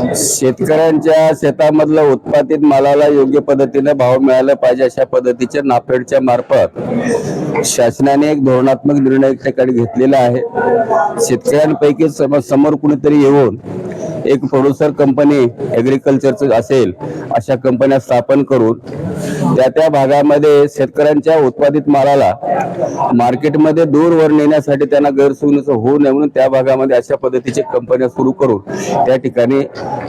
शेतकऱ्यांच्या शेतामधलं उत्पादित मालाला योग्य पद्धतीने भाव मिळाला पाहिजे अशा पद्धतीच्या नाफेडच्या मार्फत शासनाने एक धोरणात्मक निर्णय एक ठिकाणी घेतलेला आहे। शेतकऱ्यांपैकी समोर कुणीतरी येऊन एक प्रोड्युसर कंपनी ॲग्रिकल्चरचं असेल अशा कंपन्या स्थापन करून त्या भागामध्ये शेतकऱ्यांच्या उत्पादित मालाला मार्केटमध्ये दूरवर नेण्यासाठी त्यांना गैरसोयी होऊ नये म्हणून त्या भागामध्ये अशा पद्धतीचे कंपन्या सुरू करून त्या ठिकाणी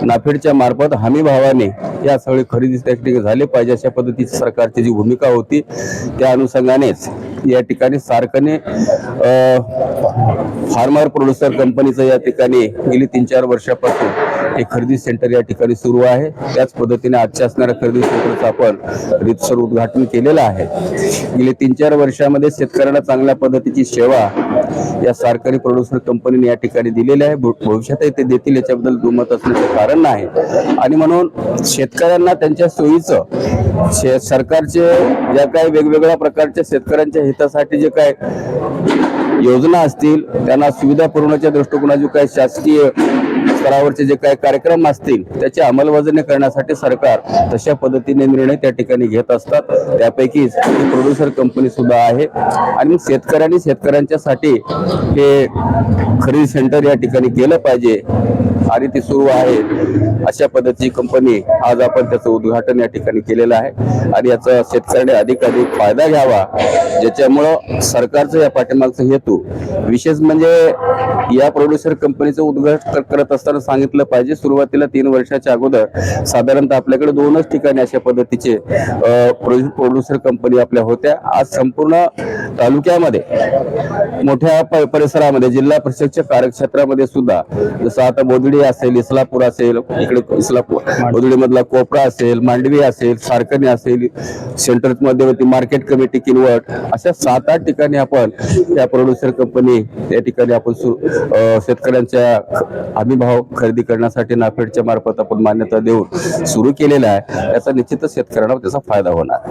नाफेडच्या मार्फत हमी भावाने या सगळे खरेदी त्या ठिकाणी झाले पाहिजे अशा पद्धतीची सरकारची जी भूमिका होती त्या अनुषंगानेच या ठिकाणी सारखने फार्मर प्रोड्युसर कंपनीचं या ठिकाणी गेली 3-4 वर्षापासून एक खरेदी सेंटर या ठिकाणी सुरू आहे। त्याच पद्धतीने आजच्या असणाऱ्या खरेदी सेंटरचं आपण रीतसर उद्घाटन केलेलं आहे। गेली 3-4 वर्षामध्ये शेतकऱ्यांना चांगल्या पद्धतीची सेवा या सरकारी प्रोड्युसर कंपनीने या ठिकाणी दिलेली आहे। भविष्यातही ते देतील याच्याबद्दल दुमत असण्याचं कारण नाही आणि म्हणून शेतकऱ्यांना त्यांच्या सोयीचं सरकारचे ज्या काही वेगवेगळ्या प्रकारच्या शेतकऱ्यांच्या हितासाठी जे काय योजना असतील त्यांना सुविधा पुरवण्याच्या दृष्टिकोनातून काही शासकीय स्तरावरचे जे काही कार्यक्रम असतील त्याची अंमलबजावणी करण्यासाठी सरकार तशा पद्धतीने निर्णय त्या ठिकाणी घेत असतात। त्यापैकीच ही प्रोड्युसर कंपनी सुद्धा आहे आणि शेतकऱ्यांनी शेतकऱ्यांच्यासाठी हे खरेदी सेंटर या ठिकाणी केलं पाहिजे आणि ती सुरू आहे अशा पद्धतीची कंपनी आज आपण त्याचं उद्घाटन या ठिकाणी केलेलं आहे आणि याचा शेतकऱ्याने अधिकाधिक फायदा घ्यावा ज्याच्यामुळं सरकारचं या पाठीमागचा हेतू विशेष म्हणजे या प्रोड्युसर कंपनीचं उद्घाटन करत असताना सांगितलं पाहिजे सुरुवातीला 3 वर्षाच्या अगोदर साधारणतः आपल्याकडे 2च ठिकाणी अशा पद्धतीचे प्रोड्युसर कंपनी आपल्या होत्या। आज संपूर्ण तालुक्यामध्ये मोठ्या परिसरामध्ये जिल्हा परिषदच्या कार्यक्षेत्रामध्ये सुद्धा जसं आता बोदडी असेल, इस्लापूर असेल, इकडे बोदडी मधला कोपरा असेल, मांडवी असेल, सारकणी असेल, सेंटर मध्यवर्ती मार्केट कमिटी किनवट अशा 7-8 ठिकाणी आपण या प्रोड्युसर कंपनी या ठिकाणी आपण शेतकऱ्यांच्या हमी भाव खरेदी करण्यासाठी नाफेडच्या मार्फत आपण मान्यता देऊन सुरू केलेला आहे। याचा निश्चितच शेतकऱ्यांना त्याचा फायदा होणार।